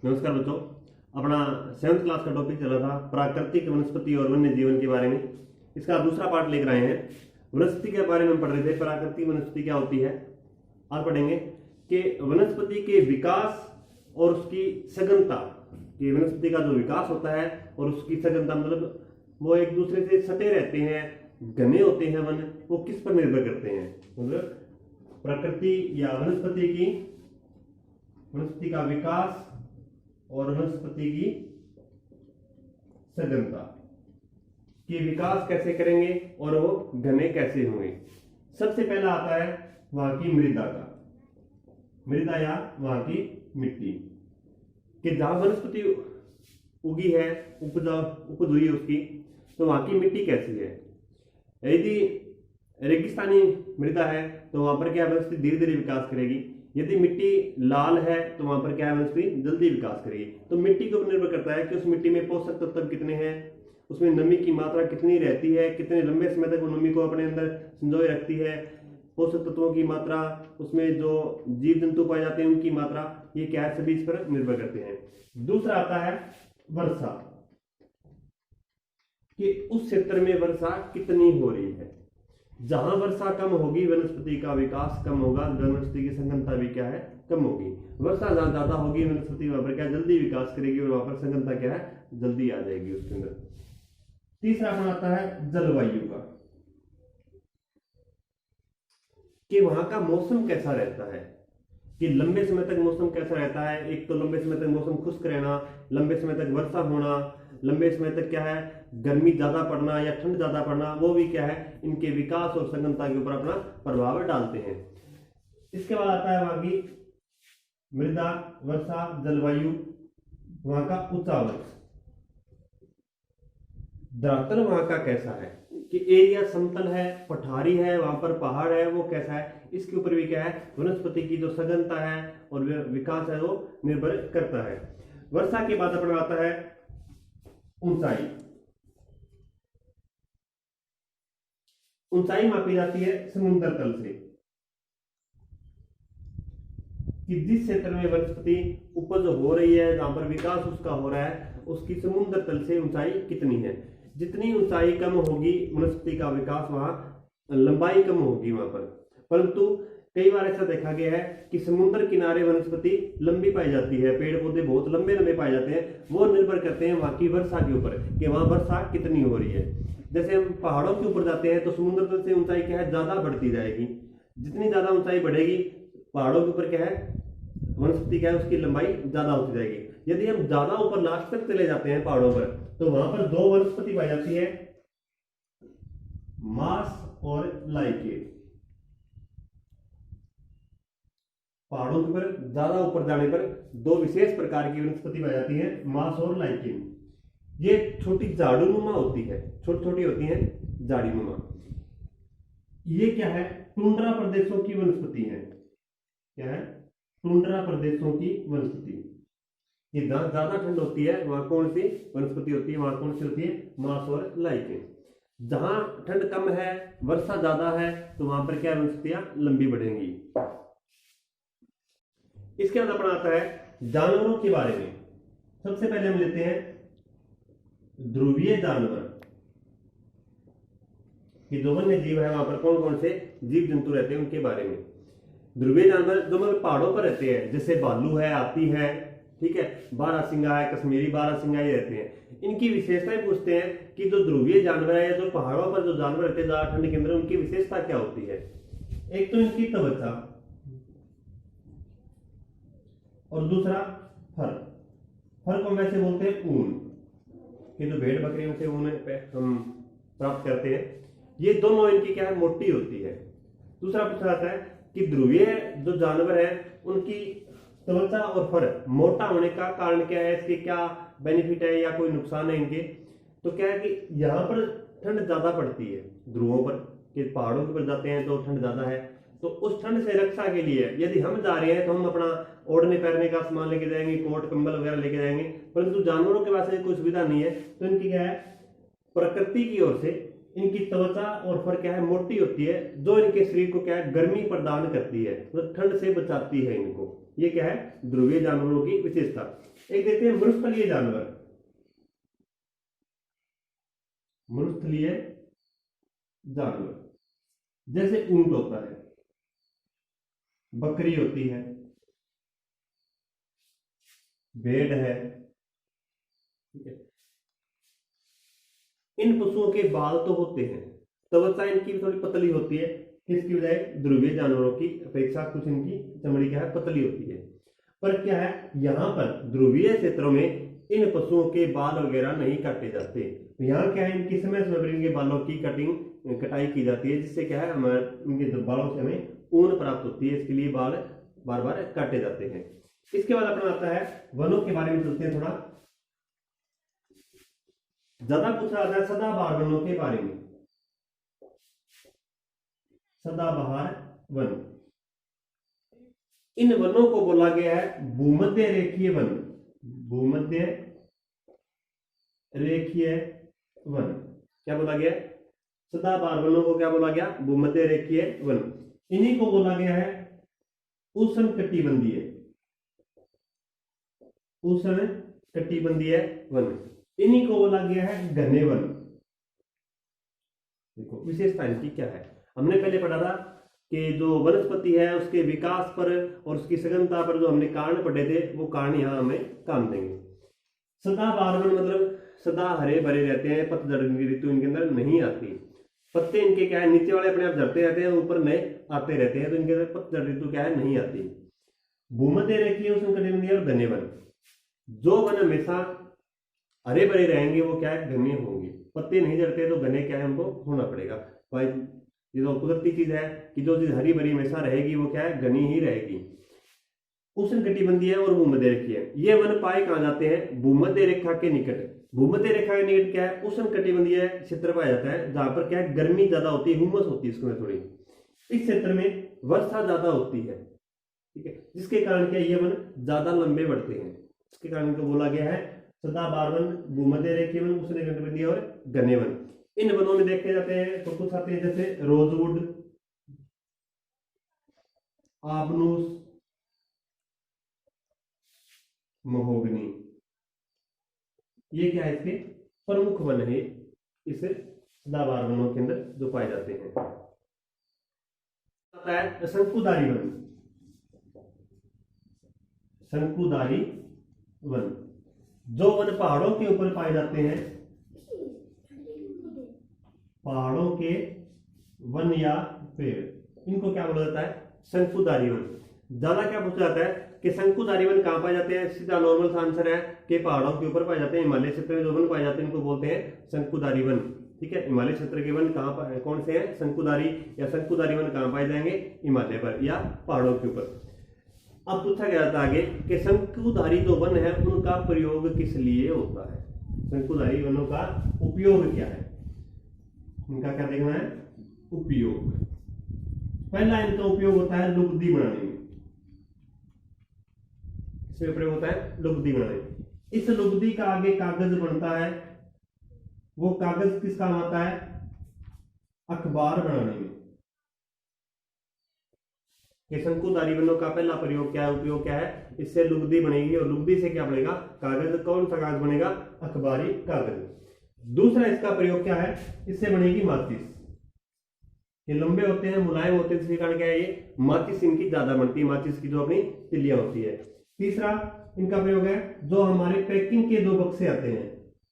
नमस्कार बच्चों। अपना 7th क्लास का टॉपिक चल रहा था प्राकृतिक वनस्पति और वन्य जीवन के बारे में। इसका दूसरा पार्ट लेकर आए हैं। वनस्पति के बारे में हम पढ़ रहे थे, प्राकृतिक वनस्पति क्या होती है। आज पढ़ेंगे कि वनस्पति के विकास और उसकी सघनता, कि वनस्पति का जो विकास होता है और उसकी सघनता, मतलब वो एक दूसरे से सटे रहते हैं, घने होते हैं वन, वो किस पर निर्भर करते हैं। मतलब प्रकृति या वनस्पति का विकास और वनस्पति की सघनता, कि विकास कैसे करेंगे और वो घने कैसे होंगे। सबसे पहला आता है वहां की मृदा या वहां की मिट्टी, कि जहां वनस्पति उगी है, उपज हुई है उसकी, तो वहां की मिट्टी कैसी है। यदि रेगिस्तानी मृदा है तो वहां पर क्या वनस्पति धीरे धीरे विकास करेगी। यदि मिट्टी लाल है तो वहां पर क्या है, वनस्पति जल्दी विकास करेगी। तो मिट्टी के ऊपर निर्भर करता है कि उस मिट्टी में पोषक तत्व कितने हैं, उसमें नमी की मात्रा कितनी रहती है, कितने लंबे समय तक वो नमी को अपने अंदर संजोए रखती है, पोषक तत्वों की मात्रा, उसमें जो जीव जंतु पाए जाते हैं उनकी मात्रा, ये क्या है, सभी इस पर निर्भर करते हैं। दूसरा आता है वर्षा, कि उस क्षेत्र में वर्षा कितनी हो रही है। जहां वर्षा कम होगी वनस्पति का विकास कम होगा, वनस्पति की सघनता भी क्या है, कम होगी। वर्षा जहां ज्यादा होगी वनस्पति वहां पर क्या जल्दी विकास करेगी और वहां पर सघनता क्या है, जल्दी आ जाएगी उसके अंदर। तीसरा अपना आता है जलवायु का, कि वहां का मौसम कैसा रहता है, कि लंबे समय तक मौसम कैसा रहता है। एक तो लंबे समय तक मौसम खुश्क रहना, लंबे समय तक वर्षा होना, लंबे समय तक क्या है, गर्मी ज्यादा पड़ना या ठंड ज्यादा पड़ना, वो भी क्या है, इनके विकास और सघनता के ऊपर अपना प्रभाव डालते हैं। इसके बाद आता है वहां की मृदा, वर्षा, जलवायु, वहां का उच्चावच, धरातल वहां का कैसा है, कि एरिया समतल है, पठारी है, वहां पर पहाड़ है, वो कैसा है, इसके ऊपर भी क्या है, वनस्पति की जो सघनता है और विकास है वो निर्भर करता है। वर्षा के बाद अपना आता है ऊंचाई मापी जाती है समुद्र तल से, कि जिस क्षेत्र में वनस्पति उपज हो रही है, जहां पर विकास उसका हो रहा है, उसकी समुद्र तल से ऊंचाई कितनी है। जितनी ऊंचाई कम होगी वनस्पति का विकास, वहां लंबाई कम होगी वहां पर। परंतु कई बार ऐसा देखा गया है कि समुद्र किनारे वनस्पति लंबी पाई जाती है, पेड़ पौधे बहुत लंबे लंबे पाए जाते हैं। वो निर्भर करते हैं वहां की वर्षा के ऊपर, कि वहां वर्षा कितनी हो रही है। जैसे हम पहाड़ों के ऊपर जाते हैं तो समुद्र तल से ऊंचाई क्या है, ज्यादा बढ़ती जाएगी। जितनी ज्यादा ऊंचाई बढ़ेगी पहाड़ों के ऊपर क्या है, वनस्पति क्या है, उसकी लंबाई ज्यादा होती जाएगी। यदि हम ज्यादा ऊपर लास्ट तक चले जाते हैं पहाड़ों पर, तो वहां पर दो वनस्पति पाई जाती है, मास और लाइकेन। पहाड़ों के ऊपर ज्यादा ऊपर जाने पर दो विशेष प्रकार की वनस्पति पाई जाती है, मास और लाइकेन। ये छोटी झाड़ूनुमा होती है, छोटी छोटी होती है झाड़ीनुमा। ये क्या है, टुंड्रा प्रदेशों की वनस्पति है। क्या है, टुंड्रा प्रदेशों की वनस्पति। ये जहां ज्यादा ठंड होती है वहां कौन सी वनस्पति होती है, वहां कौन सी होती है, मास और लाइकेन। जहां ठंड कम है, वर्षा ज्यादा है, तो वहां पर क्या वनस्पतियां लंबी बढ़ेंगी। इसके बाद अपना आता है जानवरों के बारे में। सबसे पहले हम लेते हैं ध्रुवीय जानवर, कि जो वन्य जीव है वहां पर कौन कौन से जीव जंतु रहते हैं उनके बारे में। ध्रुवीय जानवर जो मतलब पहाड़ों पर रहते हैं, जैसे भालू है, हाथी है, ठीक है, बारहसिंगा है, कश्मीरी बारहसिंगा ही रहते हैं। इनकी विशेषताएं पूछते हैं कि जो ध्रुवीय जानवर है, जो पहाड़ों पर जो जानवर रहते हैं ज्यादा ठंड के अंदर, उनकी विशेषता क्या होती है। एक तो इनकी त्वचा, और दूसरा फर को वैसे बोलते हैं ऊन, कि जो भेड़ बकरियों से ऊन हम प्राप्त करते हैं, ये दोनों इनकी क्या है, मोटी होती है। दूसरा पूछा जाता है कि ध्रुवीय जो जानवर है उनकी त्वचा और फर मोटा होने का कारण क्या है, इसके क्या बेनिफिट है या कोई नुकसान है इनके। तो क्या है कि यहाँ पर ठंड ज्यादा पड़ती है ध्रुवों पर, कि पहाड़ों के ऊपर जाते हैं तो ठंड ज्यादा है, तो उस ठंड से रक्षा के लिए यदि हम जा रहे हैं तो हम अपना ओढ़ने पैरने का सामान लेके जाएंगे, कोट कंबल वगैरह लेके जाएंगे। परंतु जानवरों के पास कोई सुविधा नहीं है, तो इनकी क्या है, प्रकृति की ओर से इनकी त्वचा और फर क्या है, मोटी होती है, जो इनके शरीर को क्या है, गर्मी प्रदान करती है, मतलब ठंड से बचाती है इनको। ये क्या है, ध्रुवीय जानवरों की विशेषता। एक देखते हैं मरुस्थलीय जानवर। मरुस्थलीय जानवर जैसे ऊंट होता है, बकरी होती है, भेड़ है, ठीक है। इन पशुओं के बाल तो होते हैं, त्वचा इनकी भी थोड़ी पतली होती है, किसकी बजाय, ध्रुवीय जानवरों की अपेक्षा कुछ इनकी चमड़ी क्या है, पतली होती है। पर क्या है, यहाँ पर ध्रुवीय क्षेत्रों में इन पशुओं के बाल वगैरह नहीं काटे जाते। यहाँ क्या है, इनकी समय समय पर इनके बालों की कटाई की जाती है, जिससे क्या है, हमारे इनके बालों से हमें ऊन प्राप्त होती है। इसके लिए बाल बार बार काटे जाते हैं। इसके बाद अपना आता है वनों के बारे में, चलते हैं थोड़ा। ज्यादा पूछा जाता है सदाबहार वनों के बारे में। सदाबहार वन, इन वनों को बोला गया है भूमध्य रेखीय वन। भूमध्य रेखीय वन क्या बोला गया, सदाबहार वनों को क्या बोला गया, भूमध्य रेखीय वन। इन्हीं को बोला गया है उष्णकटिबंधीय, उष्णकटिबंधीय वन। इन्हीं को बोला गया है घने वन। देखो विशेषता इनकी क्या है, हमने पहले पढ़ा था कि जो वनस्पति है उसके विकास पर और उसकी सघनता पर जो हमने कारण पढ़े थे, वो कारण यहाँ हमें काम देंगे। सदाबहार वन मतलब सदा हरे भरे रहते हैं, पतझड़ ऋतु इनके अंदर नहीं आती। पत्ते इनके क्या है, नीचे वाले अपने आप झड़ते रहते हैं, ऊपर नए आते रहते हैं, तो इनके अंदर पतझड़ ऋतु क्या है, नहीं आती। भूमध्य रेखीय उष्णकटिबंधीय और घने वन, जो वन हमेशा हरे भरे रहेंगे वो क्या है, घने होंगे। पत्ते नहीं झड़ते तो घने क्या है, हमको होना पड़ेगा। भाई ये तो कुदरती चीज है कि जो चीज हरी भरी हमेशा रहेगी वो क्या है, घनी ही रहेगी। उष्णकटिबंधीय और भूमध्य रेखीय, ये वन पाए कहाँ जाते हैं, भूमध्य रेखा के निकट। भूमध्य रेखा के निकट क्या है, उष्णकटिबंधीय क्षेत्र पाया जाता है, जहां पर क्या है, गर्मी ज्यादा होती है, हुमस होती है इसमें थोड़ी। इस क्षेत्र में वर्षा ज्यादा होती है, ठीक है, जिसके कारण क्या ये वन ज्यादा लंबे बढ़ते हैं। इसके कारण इनको बोला गया है सदाबहार वन, भूमध्य रेखीय वन, उष्णकटिबंधीय और घने वन। इन वनों में देखे जाते हैं तो कुछ आते हैं जैसे रोजवुड, आबनूस, महोगनी। ये क्या है, इसके प्रमुख वन है इस सदाबहार वनों के अंदर जो पाए जाते हैं। आता है शंकुधारी वन। शंकुधारी वन, जो वन पहाड़ों के ऊपर पाए जाते हैं, पहाड़ों के वन या पेड़, इनको क्या बोला जाता है, शंकुधारी वन। ज्यादा क्या पूछा जाता है कि शंकुधारी वन कहां पाए जाते हैं, सीधा नॉर्मल सा आंसर है कि पहाड़ों के ऊपर पाए जाते हैं। हिमालय क्षेत्र में जो वन पाए जाते हैं इनको बोलते हैं शंकुधारी वन, ठीक है। हिमालय क्षेत्र के वन कहां कौन से हैं, शंकुधारी या शंकुधारी वन कहां पाए जाएंगे, हिमालय पर या पहाड़ों के ऊपर। अब पूछा गया था आगे कि शंकुधारी जो वन है उनका प्रयोग किस लिए होता है, शंकुधारी वनों का उपयोग क्या है, इनका क्या देखना है, उपयोग। पहला इनका उपयोग होता है लुगदी बनाने में। इसमें प्रयोग होता है लुगदी बनाने में। इस लुगदी का आगे कागज बनता है, वो कागज किस काम आता है, अखबार बनाने में। ये शंकुधारी वनों का पहला प्रयोग क्या है, उपयोग क्या है, इससे लुगदी बनेगी और लुगदी से क्या बनेगा, कागज। कौन सा कागज बनेगा, अखबारी कागज। दूसरा इसका प्रयोग क्या है, इससे बनेगी माचिस। ये लंबे होते हैं, मुलायम होते हैं, इसके कारण क्या है, ये माचिस इनकी ज्यादा बनती है, माचिस की जो अपनी तिल्लियां होती है। तीसरा इनका प्रयोग है, जो हमारे पैकिंग के 2 बक्से आते हैं,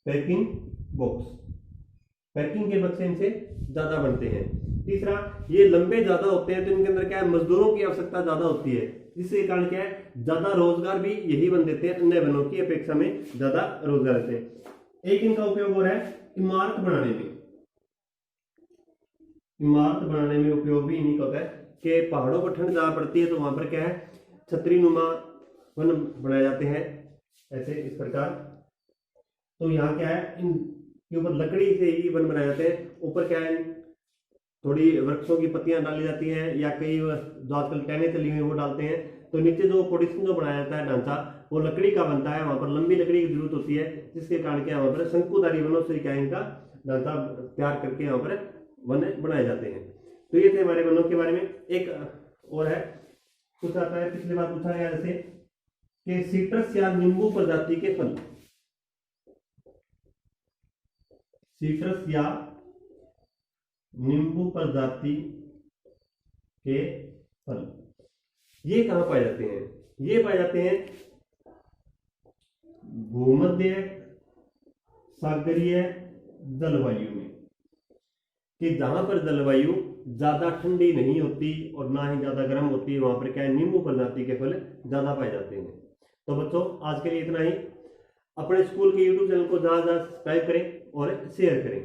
पैकिंग बॉक्स, पैकिंग के बक्से इनसे ज्यादा बनते हैं। तीसरा ये लंबे ज्यादा होते हैं तो इनके अंदर क्या है, मजदूरों की आवश्यकता ज्यादा होती है, जिसके कारण क्या है, ज्यादा रोजगार भी यही बन देते हैं, अन्य वनों की अपेक्षा में ज्यादा रोजगार देते हैं। एक इनका उपयोग हो रहा है इमारत बनाने में। इमारत बनाने में उपयोग भी इन्हीं का होता है कि पहाड़ों पर ठंड ज्यादा पड़ती है तो वहां पर क्या है, छतरी नुमा वन बनाए जाते हैं ऐसे इस प्रकार। तो यहाँ क्या है, इन के ऊपर लकड़ी से ही वन बनाए जाते हैं। ऊपर क्या है, थोड़ी वृक्षों की पत्तियां डाली जाती हैं या कई जो आजकल टहने चली हुई वो डालते हैं। तो नीचे जो पोडिशन जो बनाया जाता है ढांचा, वो लकड़ी का बनता है, वहां पर लंबी लकड़ी की जरूरत होती है, जिसके कारण क्या वहां पर शंकुधारी वनों से क्या इनका ढांचा तैयार करके यहाँ पर वन बनाए जाते हैं। तो ये थे हमारे वनों के बारे में। एक और है कुछ आता है, पिछली बार पूछा गया जैसे कि सिट्रस या नींबू प्रजाति के फल, सिट्रस या नींबू प्रजाति के फल ये कहां पाए जाते हैं? ये पाए जाते हैं भूमध्य सागरीय जलवायु में, कि जहां पर जलवायु ज्यादा ठंडी नहीं होती और ना ही ज्यादा गर्म होती है, वहां पर क्या है, नींबू प्रजाति के फल ज्यादा पाए जाते हैं। तो बच्चों आज के लिए इतना ही। अपने स्कूल के यूट्यूब चैनल को ज्यादा सब्सक्राइब करें और शेयर करें।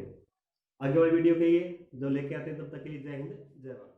आगे वाली वीडियो के लिए जो लेके आते हैं, तब तक के लिए जय हिंद जय भारत।